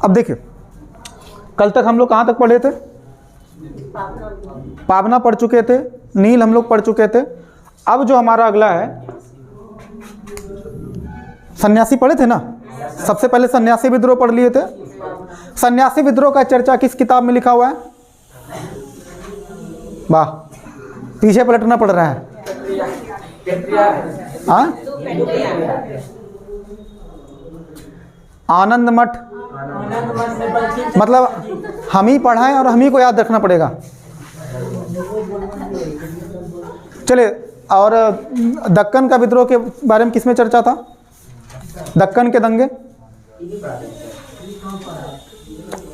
अब देखिए, कल तक हम लोग कहाँ तक पढ़े थे? पावना पढ़ चुके थे, नील हम लोग पढ़ चुके थे। अब जो हमारा अगला है सन्यासी पढ़े थे ना। सबसे पहले सन्यासी विद्रोह पढ़ लिए थे। सन्यासी विद्रोह का चर्चा किस किताब में लिखा हुआ है? वाह, पीछे पलटना पड़ रहा है। हाँ, आनंद मठ, मतलब हम ही पढ़ाएं और हम ही को याद रखना पड़ेगा। चलिए, और दक्कन का विद्रोह के बारे में किसमें चर्चा था? दक्कन के दंगे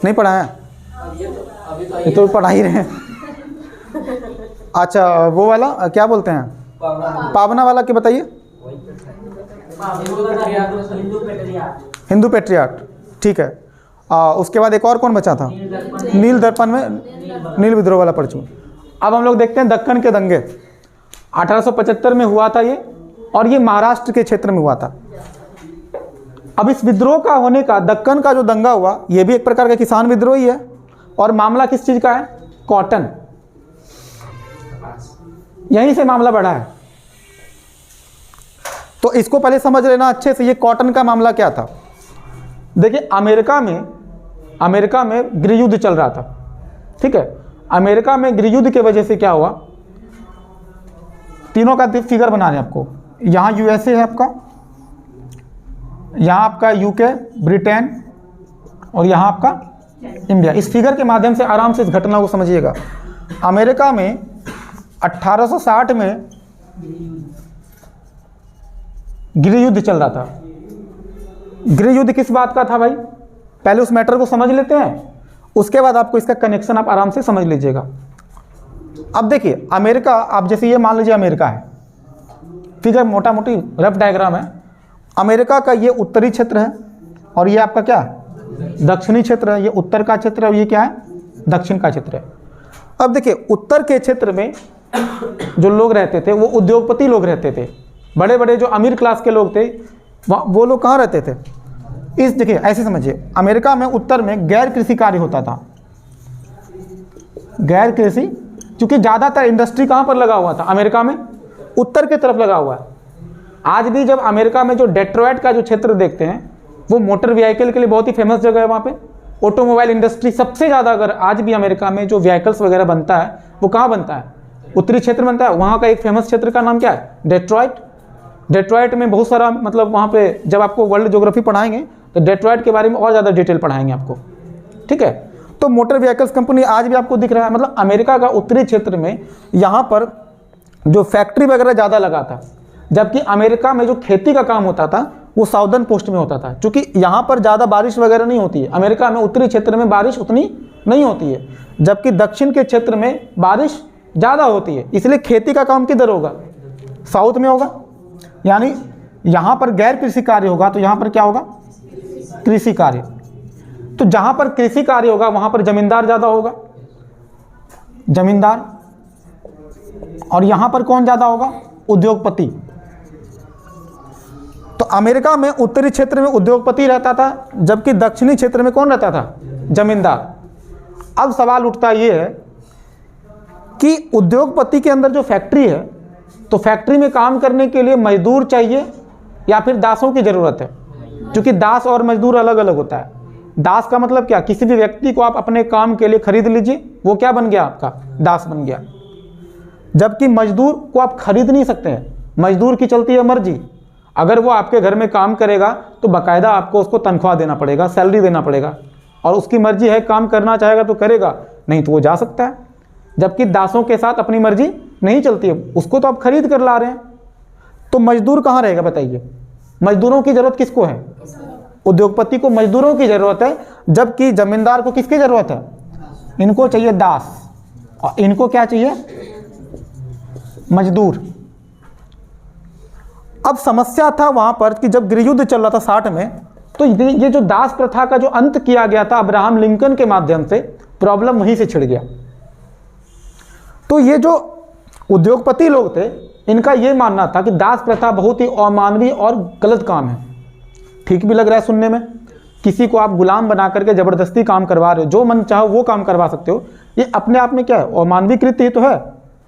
नहीं पढ़ा है? ये तो पढ़ा ही रहे हैं। अच्छा, वो वाला क्या बोलते हैं, पावना वाला, क्या बताइए? हिंदू पेट्रियार्ट, ठीक है। उसके बाद एक और कौन बचा था? नील दर्पण में नील विद्रोह वाला पढ़ चुके। अब हम लोग देखते हैं दक्कन के दंगे। 1875 में हुआ था ये, और ये महाराष्ट्र के क्षेत्र में हुआ था। अब इस विद्रोह का होने का, दक्कन का जो दंगा हुआ, ये भी एक प्रकार का किसान विद्रोह ही है। और मामला किस चीज़ का है? कॉटन। यहीं से मामला बढ़ा है। तो इसको पहले समझ लेना अच्छे से, ये कॉटन का मामला क्या था। देखिए, अमेरिका में गृह युद्ध चल रहा था, ठीक है। अमेरिका में गृह युद्ध के वजह से क्या हुआ, तीनों का फिगर बना रहे हैं आपको। यहाँ यूएसए है आपका, यहाँ आपका यूके, ब्रिटेन, और यहाँ आपका इंडिया। इस फिगर के माध्यम से आराम से इस घटना को समझिएगा। अमेरिका में 1860 में गृह युद्ध चल रहा था। गृह युद्ध किस बात का था भाई? पहले उस मैटर को समझ लेते हैं, उसके बाद आपको इसका कनेक्शन आप आराम से समझ लीजिएगा। अब देखिए, अमेरिका, आप जैसे ये मान लीजिए अमेरिका है, फिगर मोटा मोटी रफ डायग्राम है। अमेरिका का ये उत्तरी क्षेत्र है, और ये आपका क्या है? दक्षिणी क्षेत्र है। ये उत्तर का क्षेत्र है, और ये क्या है? दक्षिण का क्षेत्र है। अब देखिए, उत्तर के क्षेत्र में जो लोग रहते थे वो उद्योगपति लोग रहते थे। बड़े बड़े जो अमीर क्लास के लोग थे वो लोग कहाँ रहते थे? इस, देखिए ऐसे समझिए, अमेरिका में उत्तर में गैर कृषि कार्य होता था। गैर कृषि, क्योंकि ज़्यादातर इंडस्ट्री कहाँ पर लगा हुआ था? अमेरिका में उत्तर की तरफ लगा हुआ है। आज भी जब अमेरिका में जो डेट्रॉयट का जो क्षेत्र देखते हैं, वो मोटर व्हीकल के लिए बहुत ही फेमस जगह है। वहाँ पे ऑटोमोबाइल इंडस्ट्री सबसे ज़्यादा, अगर आज भी अमेरिका में जो व्हीकल्स वगैरह बनता है वो कहाँ बनता है? उत्तरी क्षेत्र बनता है। वहाँ का एक फेमस क्षेत्र का नाम क्या है? डेट्रॉयट। डेट्रॉयट में बहुत सारा, मतलब वहाँ पे जब आपको वर्ल्ड ज्योग्राफी पढ़ाएंगे तो डेट्रॉयट के बारे में और ज़्यादा डिटेल पढ़ाएंगे आपको, ठीक है। तो मोटर व्हीकल्स कंपनी आज भी आपको दिख रहा है। मतलब अमेरिका का उत्तरी क्षेत्र में यहाँ पर जो फैक्ट्री वगैरह ज़्यादा लगा था, जबकि अमेरिका में जो खेती का काम होता था वो साउदर्न पोस्ट में होता था, क्योंकि यहाँ पर ज़्यादा बारिश वगैरह नहीं होती है। अमेरिका में उत्तरी क्षेत्र में बारिश उतनी नहीं होती है, जबकि दक्षिण के क्षेत्र में बारिश ज़्यादा होती है। इसलिए खेती का काम किधर होगा? साउथ में होगा। यानी यहाँ पर गैर कृषि कार्य होगा, तो यहाँ पर क्या होगा? कृषि कार्य। तो जहाँ पर कृषि कार्य होगा वहाँ पर जमींदार ज़्यादा होगा, जमींदार। और यहाँ पर कौन ज़्यादा होगा? उद्योगपति। तो अमेरिका में उत्तरी क्षेत्र में उद्योगपति रहता था, जबकि दक्षिणी क्षेत्र में कौन रहता था? जमींदार। अब सवाल उठता ये है कि उद्योगपति के अंदर जो फैक्ट्री है, तो फैक्ट्री में काम करने के लिए मजदूर चाहिए या फिर दासों की ज़रूरत है? क्योंकि दास और मजदूर अलग अलग होता है। दास का मतलब क्या? किसी भी व्यक्ति को आप अपने काम के लिए खरीद लीजिए, वो क्या बन गया? आपका दास बन गया। जबकि मजदूर को आप खरीद नहीं सकते हैं, मजदूर की चलती है मर्जी। अगर वो आपके घर में काम करेगा तो बाकायदा आपको उसको तनख्वाह देना पड़ेगा, सैलरी देना पड़ेगा, और उसकी मर्जी है, काम करना चाहेगा तो करेगा, नहीं तो वो जा सकता है। जबकि दासों के साथ अपनी मर्जी नहीं चलती है, उसको तो आप खरीद कर ला रहे हैं। तो मजदूर कहाँ रहेगा बताइए? मजदूरों की ज़रूरत किसको है? उद्योगपति को मजदूरों की ज़रूरत है, जबकि जमींदार को किसकी ज़रूरत है? इनको चाहिए दास, और इनको क्या चाहिए? मजदूर। अब समस्या था वहाँ पर कि जब गृह युद्ध चल रहा था 60 में, तो ये जो दास प्रथा का जो अंत किया गया था अब्राहम लिंकन के माध्यम से, प्रॉब्लम वहीं से छिड़ गया। तो ये जो उद्योगपति लोग थे, इनका ये मानना था कि दास प्रथा बहुत ही अमानवीय और गलत काम है। ठीक भी लग रहा है सुनने में, किसी को आप गुलाम बना करके ज़बरदस्ती काम करवा रहे हो, जो मन चाहो वो काम करवा सकते हो, ये अपने आप में क्या है, अमानवीय कृत्य ही तो है।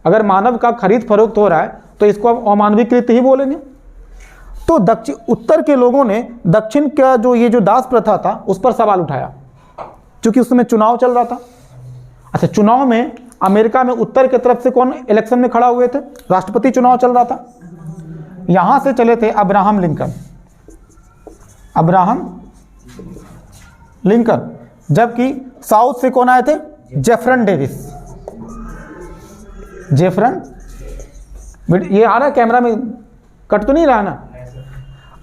अगर मानव का खरीद फरोख्त हो रहा है तो इसको आप अमानवीय कृत्य ही बोलेंगे। तो दक्षिण उत्तर के लोगों ने दक्षिण का जो ये जो दास प्रथा था उस पर सवाल उठाया, क्योंकि उस समय चुनाव चल रहा था। अच्छा, चुनाव में अमेरिका में उत्तर की तरफ से कौन इलेक्शन में खड़ा हुए थे? राष्ट्रपति चुनाव चल रहा था। यहां से चले थे अब्राहम लिंकन, अब्राहम लिंकन, जबकि साउथ से कौन आए थे? Jefferson Davis. जेफरसन, ये आ रहा है कैमरा में, कट तो नहीं रहा ना?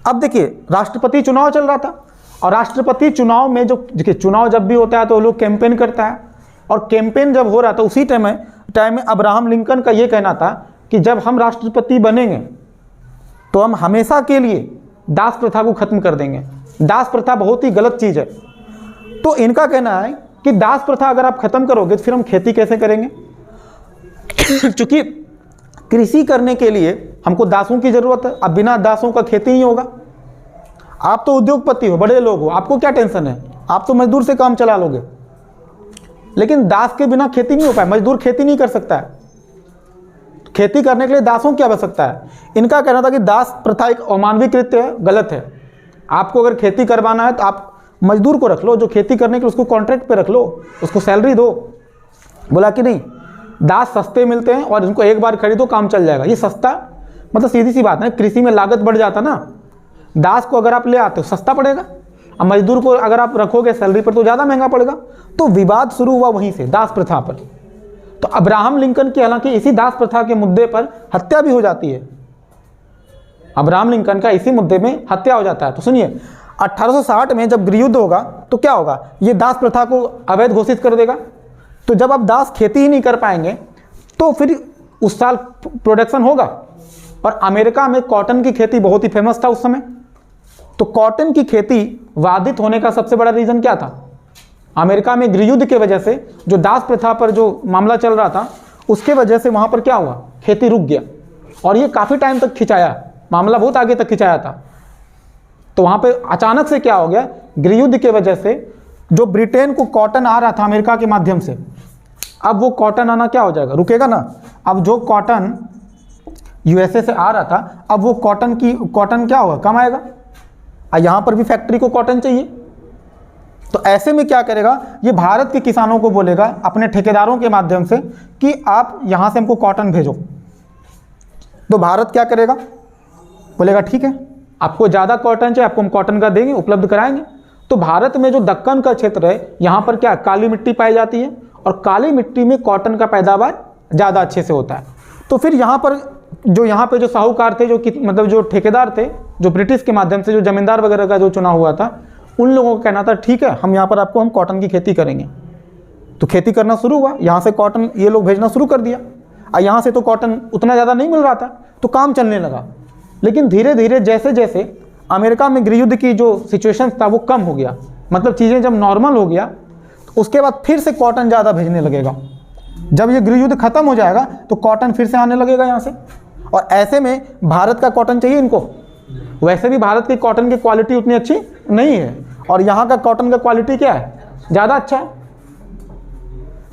अब देखिए, राष्ट्रपति चुनाव चल रहा था, और राष्ट्रपति चुनाव में जो देखिए चुनाव जब भी होता है तो लोग कैंपेन करता है, और कैंपेन जब हो रहा था उसी टाइम में अब्राहम लिंकन का ये कहना था कि जब हम राष्ट्रपति बनेंगे तो हम हमेशा के लिए दास प्रथा को खत्म कर देंगे। दास प्रथा बहुत ही गलत चीज़ है। तो इनका कहना है कि दास प्रथा अगर आप खत्म करोगे तो फिर हम खेती कैसे करेंगे? क्योंकि कृषि करने के लिए हमको दासों की जरूरत है। अब बिना दासों का खेती नहीं होगा। आप तो उद्योगपति हो, बड़े लोग हो, आपको क्या टेंशन है? आप तो मजदूर से काम चला लोगे। लेकिन दास के बिना खेती नहीं हो पाए, मजदूर खेती नहीं कर सकता है। खेती करने के लिए दासों की आवश्यकता है। इनका कहना था कि दास प्रथा एक अमानवीय कृत्य है, गलत है। आपको अगर खेती करवाना है तो आप मजदूर को रख लो, जो खेती करने के लिए उसको कॉन्ट्रैक्ट पे रख लो, उसको सैलरी दो। बोला कि नहीं, दास सस्ते मिलते हैं और इनको एक बार खरीदो काम चल जाएगा। ये सस्ता, मतलब सीधी सी बात है, कृषि में लागत बढ़ जाता ना। दास को अगर आप ले आते हो सस्ता पड़ेगा, अब मजदूर को अगर आप रखोगे सैलरी पर तो ज़्यादा महंगा पड़ेगा। तो विवाद शुरू हुआ वहीं से, दास प्रथा पर। तो अब्राहम लिंकन की हालांकि इसी दास प्रथा के मुद्दे पर हत्या भी हो जाती है। अब्राहम लिंकन का इसी मुद्दे में हत्या हो जाता है। तो सुनिए, 1860 में जब गृहयुद्ध होगा तो क्या होगा? ये दास प्रथा को अवैध घोषित कर देगा। तो जब आप दास खेती ही नहीं कर पाएंगे तो फिर उस साल प्रोडक्शन होगा। और अमेरिका में कॉटन की खेती बहुत ही फेमस था उस समय। तो कॉटन की खेती बाधित होने का सबसे बड़ा रीज़न क्या था? अमेरिका में गृहयुद्ध के वजह से जो दास प्रथा पर जो मामला चल रहा था उसके वजह से वहाँ पर क्या हुआ, खेती रुक गया। और ये काफ़ी टाइम तक खिंचाया, मामला बहुत आगे तक खिंचाया था। तो वहाँ पे अचानक से क्या हो गया, गृहयुद्ध के वजह से जो ब्रिटेन को कॉटन आ रहा था अमेरिका के माध्यम से, अब वो कॉटन आना क्या हो जाएगा, रुकेगा ना। अब जो कॉटन यूएसए से आ रहा था, अब वो कॉटन क्या होगा, कम आएगा। यहाँ पर भी फैक्ट्री को कॉटन चाहिए। तो ऐसे में क्या करेगा, ये भारत के किसानों को बोलेगा अपने ठेकेदारों के माध्यम से कि आप यहाँ से हमको कॉटन भेजो। तो भारत क्या करेगा, बोलेगा ठीक है, आपको ज़्यादा कॉटन चाहिए, आपको हम कॉटन का देंगे, उपलब्ध कराएंगे। तो भारत में जो दक्कन का क्षेत्र है, यहाँ पर क्या काली मिट्टी पाई जाती है, और काली मिट्टी में कॉटन का पैदावार ज़्यादा अच्छे से होता है। तो फिर यहाँ पे जो साहूकार थे, मतलब जो ठेकेदार थे, जो ब्रिटिश के माध्यम से जो जमींदार वगैरह का जो चुनाव हुआ था, उन लोगों का कहना था ठीक है, हम यहाँ पर आपको हम कॉटन की खेती करेंगे। तो खेती करना शुरू हुआ, यहाँ से कॉटन ये लोग भेजना शुरू कर दिया। और यहाँ से तो कॉटन उतना ज़्यादा नहीं मिल रहा था, तो काम चलने लगा। लेकिन धीरे धीरे जैसे जैसे अमेरिका में गृहयुद्ध की जो सिचुएशन था वो कम हो गया, मतलब चीज़ें जब नॉर्मल हो गया, तो उसके बाद फिर से कॉटन ज़्यादा भेजने लगेगा। जब ये गृहयुद्ध खत्म हो जाएगा तो कॉटन फिर से आने लगेगा यहाँ से। और ऐसे में भारत का कॉटन चाहिए इनको। वैसे भी भारत की कॉटन की क्वालिटी उतनी अच्छी नहीं है, और यहाँ का कॉटन का क्वालिटी क्या है, ज़्यादा अच्छा है।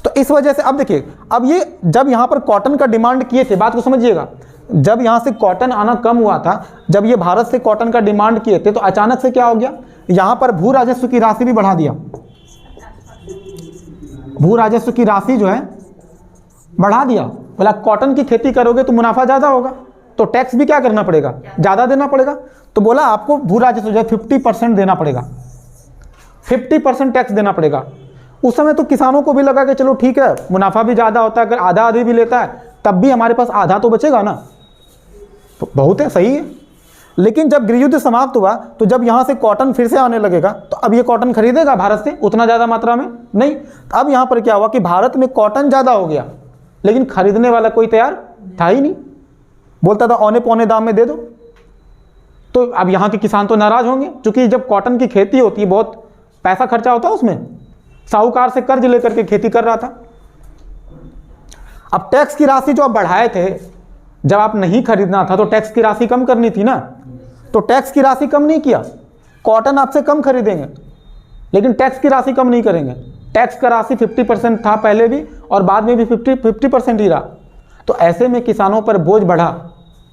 तो इस वजह से अब देखिए, अब ये जब यहाँ पर कॉटन का डिमांड किए थे, बात को समझिएगा, जब यहाँ से कॉटन आना कम हुआ था, जब ये भारत से कॉटन का डिमांड किए थे, तो अचानक से क्या हो गया, यहाँ पर भू राजस्व की राशि भी बढ़ा दिया। भू राजस्व की राशि जो है बढ़ा दिया। बोला कॉटन की खेती करोगे तो मुनाफा ज़्यादा होगा, तो टैक्स भी क्या करना पड़ेगा, ज़्यादा देना पड़ेगा। तो बोला आपको भू राजस्व जो है 50% देना पड़ेगा, 50% टैक्स देना पड़ेगा। उस समय तो किसानों को भी लगा कि चलो ठीक है, मुनाफा भी ज़्यादा होता है, अगर आधा आधी भी लेता है तब भी हमारे पास आधा तो बचेगा ना, तो बहुत है, सही है। लेकिन जब गृहयुद्ध समाप्त हुआ, तो जब यहाँ से कॉटन फिर से आने लगेगा, तो अब ये कॉटन खरीदेगा भारत से उतना ज़्यादा मात्रा में नहीं। अब यहाँ पर क्या हुआ कि भारत में कॉटन ज़्यादा हो गया, लेकिन खरीदने वाला कोई तैयार था ही नहीं। बोलता था औने पौने दाम में दे दो। तो अब यहाँ के किसान तो नाराज होंगे, क्योंकि जब कॉटन की खेती होती है बहुत पैसा खर्चा होता है उसमें, साहूकार से कर्ज लेकर के खेती कर रहा था। अब टैक्स की राशि जो आप बढ़ाए थे, जब आप नहीं खरीदना था तो टैक्स की राशि कम करनी थी ना, तो टैक्स की राशि कम नहीं किया, कॉटन आपसे कम खरीदेंगे। लेकिन टैक्स की राशि कम नहीं करेंगे। टैक्स का राशि 50% था पहले भी और बाद में भी 50% ही रहा। तो ऐसे में किसानों पर बोझ बढ़ा।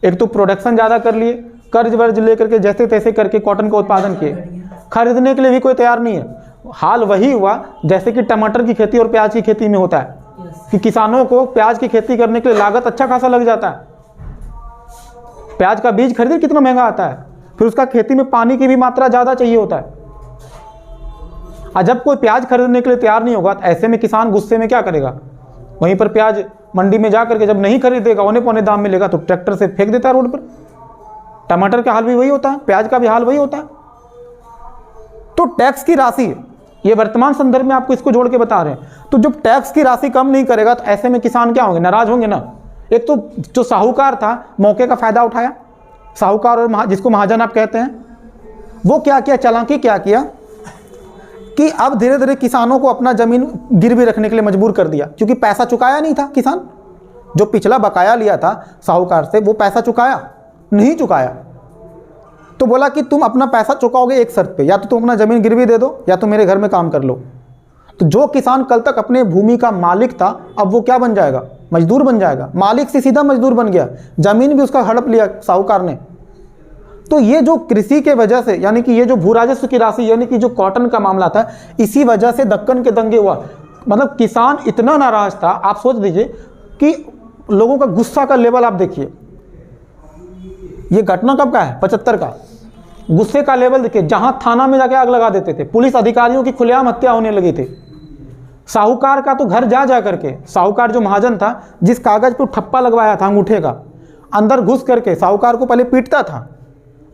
एक तो प्रोडक्शन ज़्यादा कर लिए, कर्ज वर्ज लेकर के जैसे तैसे करके कॉटन का उत्पादन किए, खरीदने के लिए भी कोई तैयार नहीं है। हाल वही हुआ जैसे कि टमाटर की खेती और प्याज की खेती में होता है कि किसानों को प्याज की खेती करने के लिए लागत अच्छा खासा लग जाता है। प्याज का बीज खरीदे कितना महंगा आता है, फिर उसका खेती में पानी की भी मात्रा ज़्यादा चाहिए होता है। और जब कोई प्याज खरीदने के लिए तैयार नहीं होगा तो ऐसे में किसान गुस्से में क्या करेगा, वहीं पर प्याज मंडी में जा करके जब नहीं खरीदेगा, औने पौने दाम में लेगा तो ट्रैक्टर से फेंक देता है रोड पर। टमाटर का हाल भी वही होता है, प्याज का भी हाल वही होता है। तो टैक्स की राशि, ये वर्तमान संदर्भ में आपको इसको जोड़ के बता रहे हैं। तो जब टैक्स की राशि कम नहीं करेगा तो ऐसे में किसान क्या होंगे, नाराज होंगे ना। एक तो जो साहूकार था मौके का फायदा उठाया, साहूकार और जिसको महाजन आप कहते हैं, वो क्या किया, चालाकी क्या किया कि अब धीरे धीरे किसानों को अपना जमीन गिरवी रखने के लिए मजबूर कर दिया, क्योंकि पैसा चुकाया नहीं था। किसान जो पिछला बकाया लिया था साहूकार से वो पैसा नहीं चुकाया, तो बोला कि तुम अपना पैसा चुकाओगे एक शर्त पे, या तो तुम अपना जमीन गिरवी दे दो या तो मेरे घर में काम कर लो। तो जो किसान कल तक अपने भूमि का मालिक था अब वो क्या बन जाएगा, मजदूर बन जाएगा। मालिक से सीधा मजदूर बन गया, जमीन भी उसका हड़प लिया साहूकार ने। तो ये जो कृषि के वजह से, यानी कि ये जो भू राजस्व की राशि, यानी कि जो कॉटन का मामला था, इसी वजह से दक्कन के दंगे हुआ। मतलब किसान इतना नाराज था, आप सोच दीजिए कि लोगों का गुस्सा का लेवल आप देखिए। ये घटना कब का है, 75 का। गुस्से का लेवल देखिए, जहां थाना में जाके आग लगा देते थे, पुलिस अधिकारियों की खुलेआम हत्या होने लगी थी। साहूकार का तो घर जा करके, साहूकार जो महाजन था, जिस कागज पे ठप्पा लगवाया था अंगूठे का, अंदर घुस करके साहूकार को पहले पीटता था,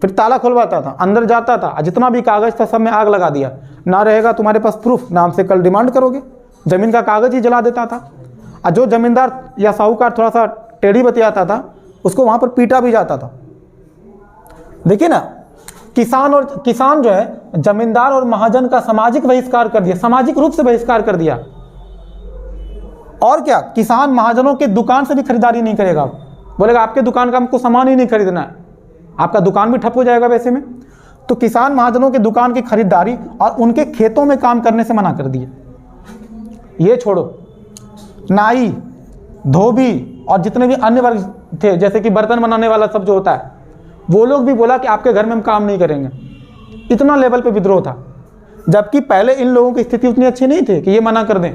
फिर ताला खुलवाता था, अंदर जाता था, जितना भी कागज था सब में आग लगा दिया। ना रहेगा तुम्हारे पास प्रूफ, नाम से कल डिमांड करोगे। जमीन का कागज ही जला देता था। और जो जमींदार या साहूकार थोड़ा सा टेढ़ी बतियाता था उसको वहां पर पीटा भी जाता था। देखिए ना, किसान जो है जमींदार और महाजन का सामाजिक बहिष्कार कर दिया, सामाजिक रूप से बहिष्कार कर दिया। और क्या, किसान महाजनों के दुकान से भी खरीदारी नहीं करेगा, बोलेगा आपके दुकान का हमको सामान ही नहीं खरीदना है, आपका दुकान भी ठप हो जाएगा वैसे में। तो किसान महाजनों के दुकान की खरीदारी और उनके खेतों में काम करने से मना कर दिए। ये छोड़ो, नाई, धोबी और जितने भी अन्य वर्ग थे, जैसे कि बर्तन बनाने वाला सब जो होता है, वो लोग भी बोला कि आपके घर में हम काम नहीं करेंगे। इतना लेवल पे विद्रोह था, जबकि पहले इन लोगों की स्थिति उतनी अच्छी नहीं थी कि ये मना कर दें।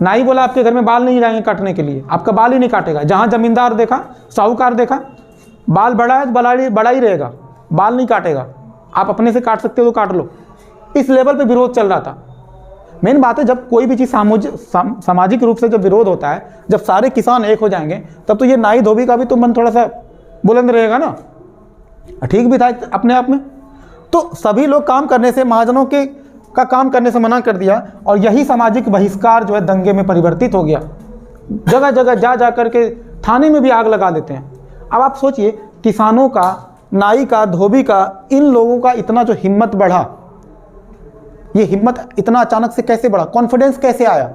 नाई बोला आपके घर में बाल नहीं जाएंगे काटने के लिए, आपका बाल ही नहीं काटेगा। जहां जमींदार देखा, साहूकार देखा, बाल बड़ा है तो बड़ा ही रहेगा, बाल नहीं काटेगा, आप अपने से काट सकते हो तो काट लो। इस लेवल पे विरोध चल रहा था। मेन बात है, जब कोई भी चीज़ सामाजिक रूप से जब विरोध होता है, जब सारे किसान एक हो जाएंगे, तब तो ये नाई धोबी का भी तो मन थोड़ा सा बुलंद रहेगा ना। ठीक भी था अपने आप में। तो सभी लोग काम करने से, महाजनों का काम करने से मना कर दिया, और यही सामाजिक बहिष्कार जो है दंगे में परिवर्तित हो गया। जगह जगह जा करके थाने में भी आग लगा देते हैं। अब आप सोचिए, किसानों का, नाई का, धोबी का, इन लोगों का इतना जो हिम्मत बढ़ा, ये हिम्मत इतना अचानक से कैसे बढ़ा, कॉन्फिडेंस कैसे आया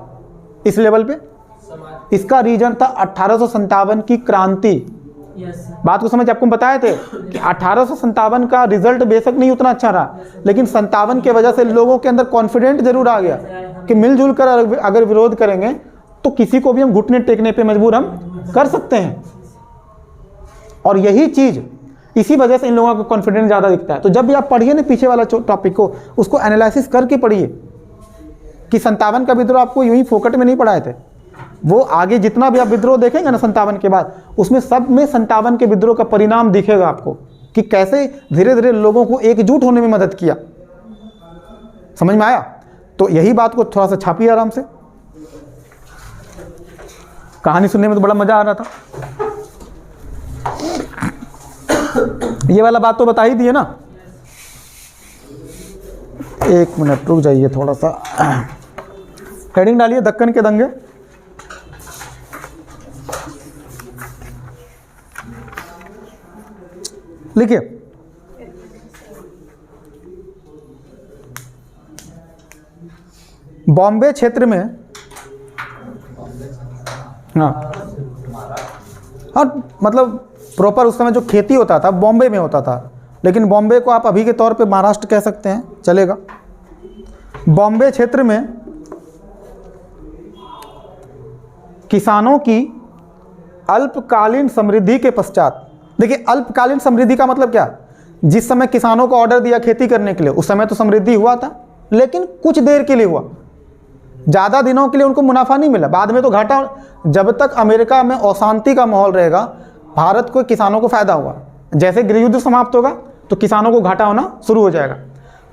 इस लेवल पे? इसका रीजन था 1857 की क्रांति। बात को समझ, आपको बताए थे कि 1857 का रिजल्ट बेशक नहीं उतना अच्छा रहा, लेकिन 57 के वजह से लोगों के अंदर कॉन्फिडेंट जरूर आ गया कि मिलजुल कर अगर विरोध करेंगे तो किसी को भी हम घुटने टेकने पे मजबूर हम कर सकते हैं। और यही चीज, इसी वजह से इन लोगों का कॉन्फिडेंस ज़्यादा दिखता है। तो जब भी आप पढ़िए ना पीछे वाला टॉपिक को, उसको एनालिसिस करके पढ़िए कि 57 का विद्रोह आपको यूं ही फोकट में नहीं पढ़ाए थे। वो आगे जितना भी आप विद्रोह देखेंगे ना 57 के बाद, उसमें सब में 57 के विद्रोह का परिणाम दिखेगा आपको कि कैसे धीरे धीरे लोगों को एकजुट होने में मदद किया। समझ में आया? तो यही बात को थोड़ा सा छापिए आराम से। कहानी सुनने में तो बड़ा मजा आ रहा था। ये वाला बात तो बता ही दिए ना। एक मिनट रुक जाइए, थोड़ा सा हेडिंग डालिए, दक्कन के दंगे। लिखिए, बॉम्बे क्षेत्र में, हाँ मतलब प्रॉपर उस समय जो खेती होता था बॉम्बे में होता था, लेकिन बॉम्बे को आप अभी के तौर पे महाराष्ट्र कह सकते हैं, चलेगा। बॉम्बे क्षेत्र में किसानों की अल्पकालीन समृद्धि के पश्चात, देखिए अल्पकालीन समृद्धि का मतलब क्या, जिस समय किसानों को ऑर्डर दिया खेती करने के लिए उस समय तो समृद्धि हुआ था, लेकिन कुछ देर के लिए हुआ, ज़्यादा दिनों के लिए उनको मुनाफा नहीं मिला, बाद में तो घाटा। जब तक अमेरिका में अशांति का माहौल रहेगा भारत को, किसानों को फायदा हुआ, जैसे गृह युद्ध समाप्त होगा तो किसानों को घाटा होना शुरू हो जाएगा।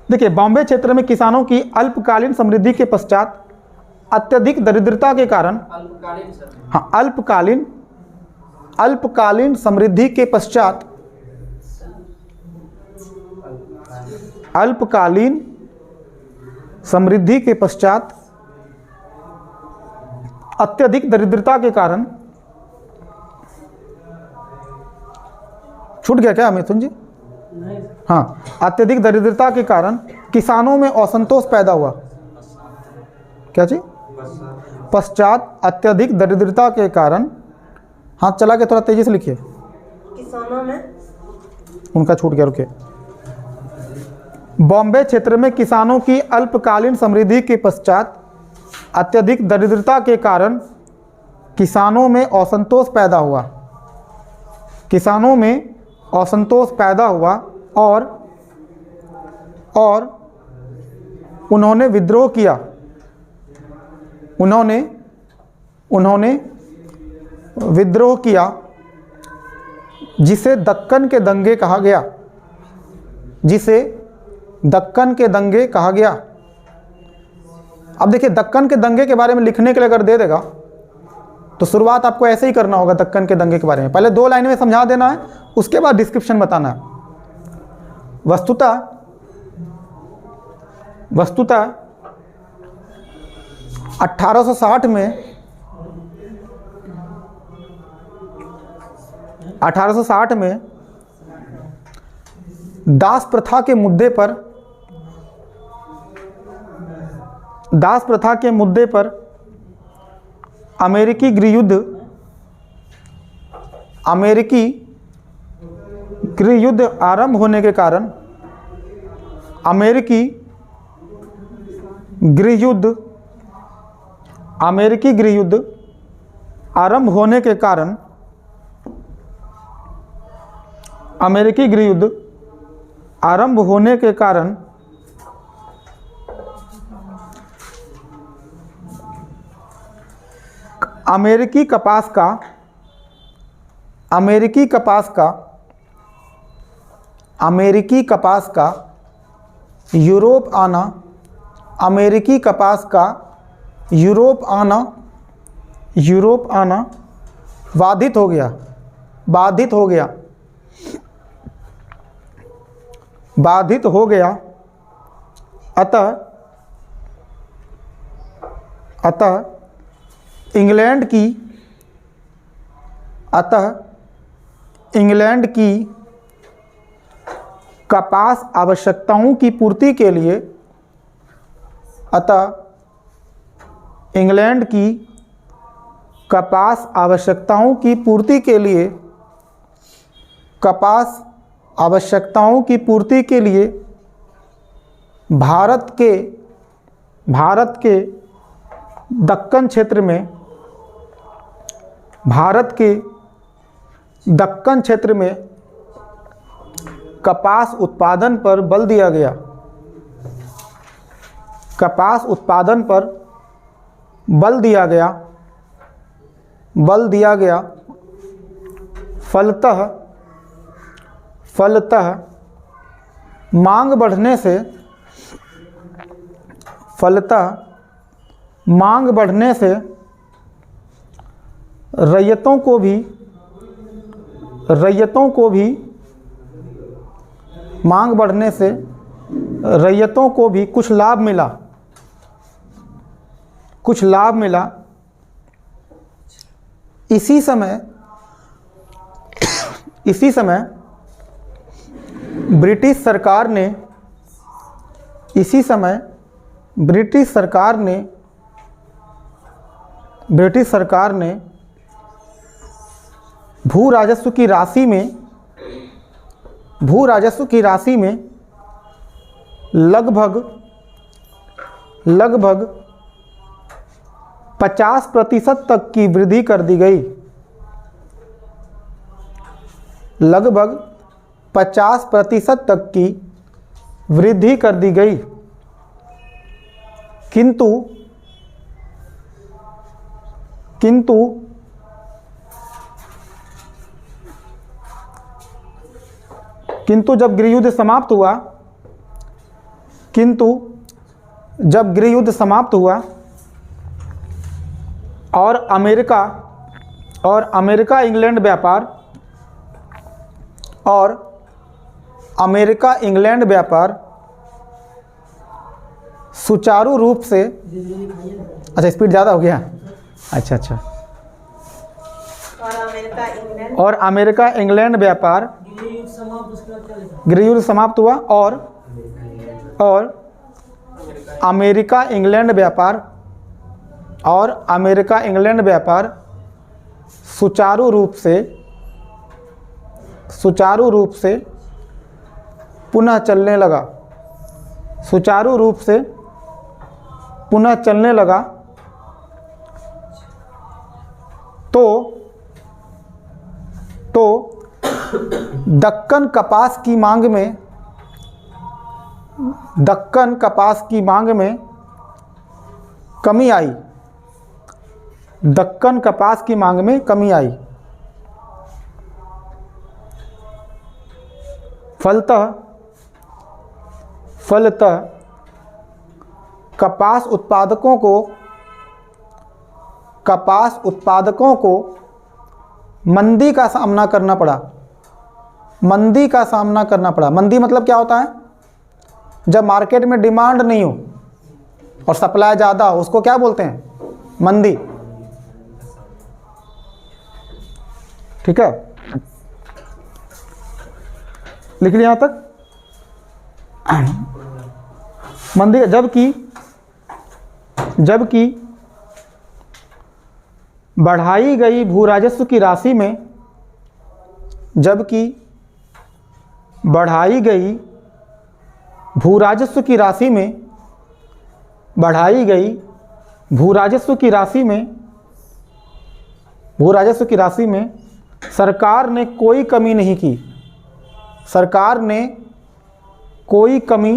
देखिए बॉम्बे क्षेत्र में किसानों की अल्पकालीन समृद्धि के पश्चात अत्यधिक दरिद्रता के कारण, हाँ अल्पकालीन समृद्धि के पश्चात, अल्पकालीन समृद्धि के पश्चात अत्यधिक दरिद्रता के कारण, छूट गया क्या मिथुन जी? हाँ, अत्यधिक दरिद्रता के कारण किसानों में असंतोष पैदा हुआ। क्या जी? पश्चात अत्यधिक दरिद्रता के कारण, हाथ चला के थोड़ा तेजी से लिखिए, किसानों में, उनका छूट गया, रुकिए। बॉम्बे क्षेत्र में किसानों की अल्पकालीन समृद्धि के पश्चात अत्यधिक दरिद्रता के कारण किसानों में असंतोष पैदा हुआ, किसानों में असंतोष पैदा हुआ और उन्होंने विद्रोह किया, उन्होंने विद्रोह किया, जिसे दक्कन के दंगे कहा गया, जिसे दक्कन के दंगे कहा गया। अब देखिए दक्कन के दंगे के बारे में लिखने के लिए अगर दे देगा तो शुरुआत आपको ऐसे ही करना होगा दक्कन के दंगे के बारे में, पहले 2 लाइन में समझा देना है, उसके बाद डिस्क्रिप्शन बताना है। वस्तुतः 1860 में दास प्रथा के मुद्दे पर अमेरिकी गृह युद्ध आरंभ होने के कारण, अमेरिकी गृह युद्ध आरंभ होने के कारण, अमेरिकी गृह युद्ध आरंभ होने के कारण अमेरिकी कपास का यूरोप आना बाधित हो गया। अतः इंग्लैंड की कपास आवश्यकताओं की पूर्ति के लिए, इंग्लैंड की कपास आवश्यकताओं की पूर्ति के लिए भारत के दक्कन क्षेत्र में कपास उत्पादन पर बल दिया गया। फलतः मांग बढ़ने से रैयतों को भी कुछ लाभ मिला। इसी समय ब्रिटिश सरकार ने भू राजस्व की राशि में लगभग 50% तक की वृद्धि कर दी गई। लगभग 50% तक की वृद्धि कर दी गई, किंतु जब गृह युद्ध समाप्त हुआ, जब गृह युद्ध समाप्त हुआ और अमेरिका इंग्लैंड व्यापार सुचारू रूप से, अच्छा स्पीड ज़्यादा हो गया, अच्छा, और अमेरिका इंग्लैंड व्यापार गृह युद्ध समाप्त हुआ और अमेरिका इंग्लैंड व्यापार सुचारू रूप से पुनः चलने लगा, तो दक्कन कपास की मांग में कमी आई। दक्कन कपास की मांग में कमी आई। फलतः कपास उत्पादकों को मंदी का सामना करना पड़ा। मंदी मतलब क्या होता है? जब मार्केट में डिमांड नहीं हो और सप्लाई ज़्यादा हो, उसको क्या बोलते हैं? मंदी। ठीक है, लिख लिया यहाँ तक। मंदी, जबकि बढ़ाई गई भू राजस्व की राशि में, बढ़ाई गई भू राजस्व की राशि में सरकार ने कोई कमी नहीं की। सरकार ने कोई कमी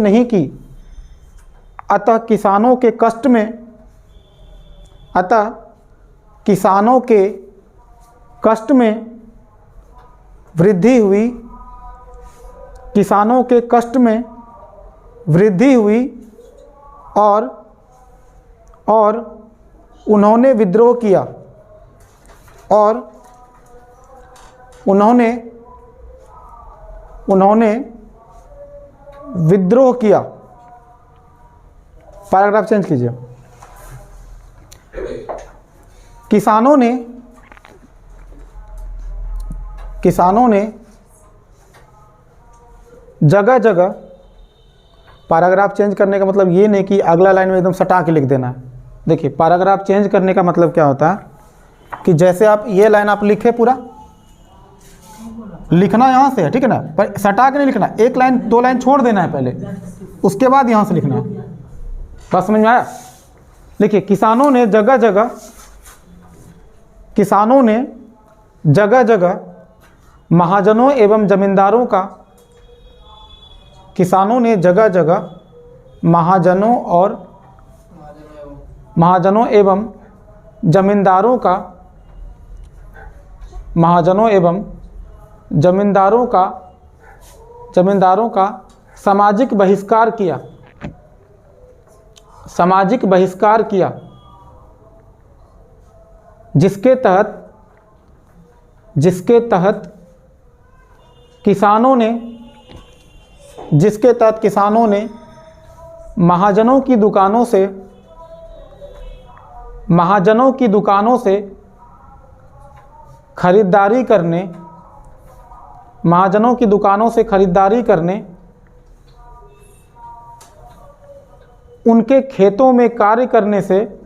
नहीं की। अतः किसानों के कष्ट में वृद्धि हुई, और उन्होंने विद्रोह किया। पैराग्राफ चेंज कीजिए। किसानों ने जगह जगह, पैराग्राफ चेंज करने का मतलब ये नहीं कि अगला लाइन में एकदम सटा के लिख देना है। देखिए, पैराग्राफ चेंज करने का मतलब क्या होता है कि जैसे आप ये लाइन आप लिखे, पूरा लिखना यहाँ से है, ठीक है ना, पर सटा के नहीं लिखना। एक लाइन, दो लाइन छोड़ देना है पहले, उसके बाद यहाँ से लिखना है। बात समझ में आया? देखिए, किसानों ने जगह जगह महाजनों एवं जमींदारों का सामाजिक बहिष्कार किया, जिसके तहत किसानों ने महाजनों की दुकानों से खरीदारी करने, उनके खेतों में कार्य करने से,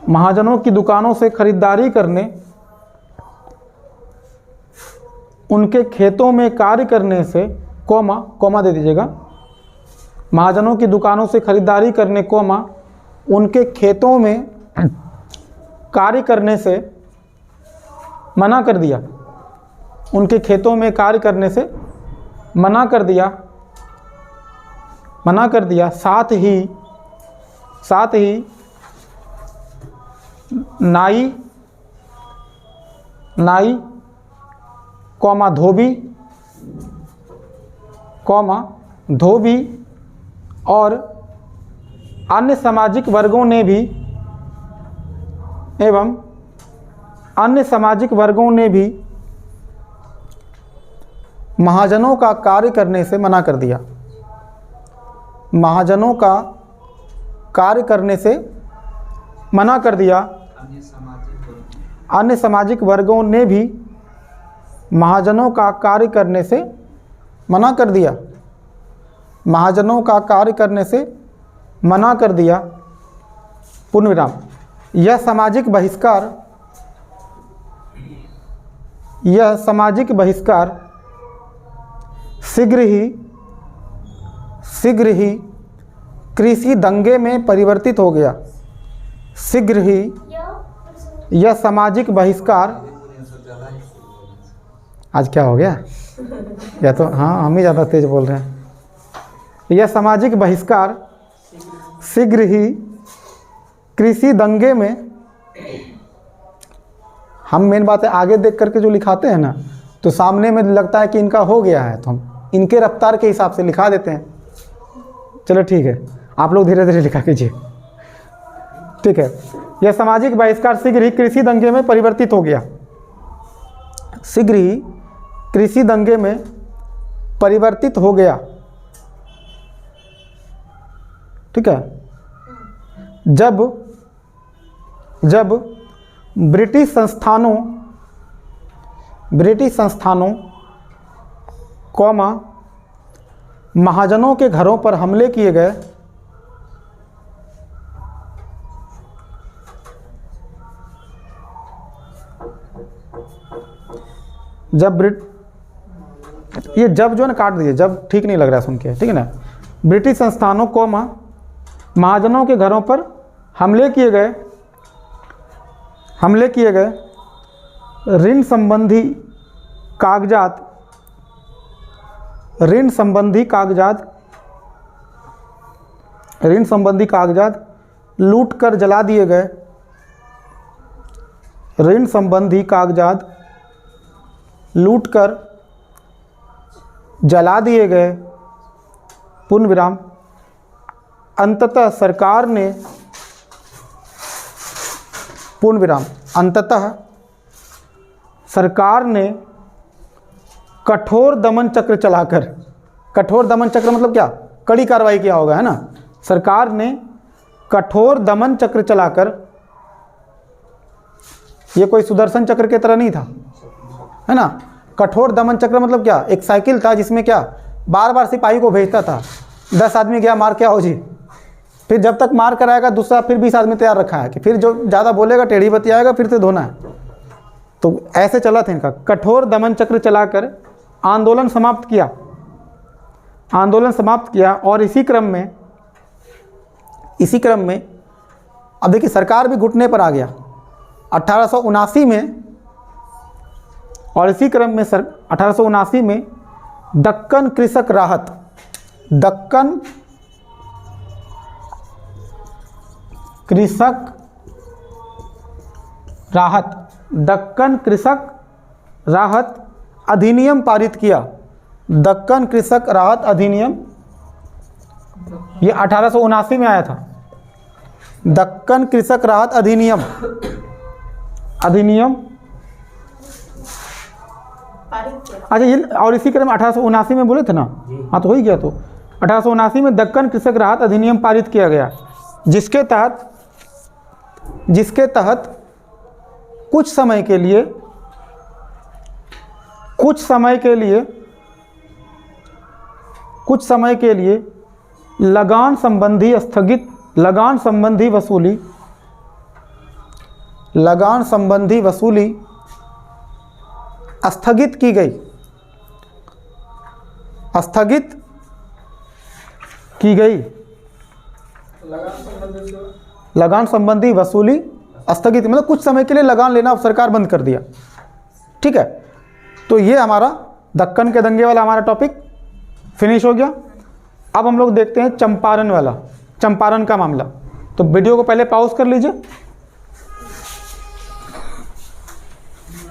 महाजनों की दुकानों से खरीदारी करने उनके खेतों में कार्य करने से कॉमा दे दीजिएगा, महाजनों की दुकानों से खरीदारी करने उनके खेतों में कार्य करने से मना कर दिया, उनके खेतों में कार्य करने से मना कर दिया, साथ ही नाई धोबी और अन्य सामाजिक वर्गों ने भी महाजनों का कार्य करने से मना कर दिया, महाजनों का कार्य करने से मना कर दिया। अन्य सामाजिक वर्गों ने भी महाजनों का कार्य करने से मना कर दिया, महाजनों का कार्य करने से मना कर दिया। पूर्ण विराम। यह सामाजिक बहिष्कार शीघ्र ही कृषि दंगे में परिवर्तित हो गया। शीघ्र ही यह सामाजिक बहिष्कार, आज क्या हो गया, या तो हाँ हम ही ज़्यादा तेज बोल रहे हैं। यह सामाजिक बहिष्कार शीघ्र ही कृषि दंगे में, हम मेन बात है आगे देख करके जो लिखाते हैं ना, तो सामने में लगता है कि इनका हो गया है, तो हम इनके रफ्तार के हिसाब से लिखा देते हैं। चलो ठीक है, आप लोग धीरे धीरे लिखा कीजिए, ठीक है। यह सामाजिक बहिष्कार शीघ्र ही कृषि दंगे में परिवर्तित हो गया, शीघ्र ही कृषि दंगे में परिवर्तित हो गया, ठीक है। जब ब्रिटिश संस्थानों महाजनों के घरों पर हमले किए गए, ये जब जो है ना काट दीजिए, जब ठीक नहीं लग रहा है सुन के, ठीक है ना। ब्रिटिश संस्थानों महाजनों के घरों पर हमले किए गए, ऋण संबंधी कागजात लूट कर जला दिए गए, ऋण संबंधी कागजात लूट कर जला दिए गए। पूर्ण विराम। अंततः सरकार ने, पूर्ण विराम, अंततः सरकार ने कठोर दमन चक्र चलाकर, कठोर दमन चक्र मतलब क्या, कड़ी कार्रवाई किया होगा, है ना। सरकार ने कठोर दमन चक्र चलाकर, ये कोई सुदर्शन चक्र की तरह नहीं था, है ना। कठोर दमन चक्र मतलब क्या, एक साइकिल था जिसमें क्या बार बार सिपाही को भेजता था, 10 आदमी गया मार के आओ जी, फिर जब तक मार कराएगा दूसरा फिर 20 आदमी तैयार रखा है कि फिर जो ज़्यादा बोलेगा टेढ़ी बतियाएगा फिर से धोना है। तो ऐसे चला था इनका, कठोर दमन चक्र चलाकर आंदोलन समाप्त किया। और इसी क्रम में अब देखिए सरकार भी घुटने पर आ गया 1879 में, और इसी क्रम में 1879 में दक्कन कृषक राहत अधिनियम पारित किया। दक्कन कृषक राहत अधिनियम, ये 1879 में आया था। दक्कन कृषक राहत अधिनियम अच्छा ये, और इसी क्रम 1879 में बोले थे ना, हाँ तो हो ही गया। तो 1879 में दक्कन कृषक राहत अधिनियम पारित किया गया, जिसके तहत कुछ समय के लिए लगान संबंधी वसूली स्थगित की गई। स्थगित की गई। लगान संबंधी वसूली स्थगित, मतलब कुछ समय के लिए लगान लेना सरकार बंद कर दिया। ठीक है, तो ये हमारा दक्कन के दंगे वाला हमारा टॉपिक फिनिश हो गया। अब हम लोग देखते हैं चंपारण वाला, चंपारण का मामला। तो वीडियो को पहले पॉज कर लीजिए।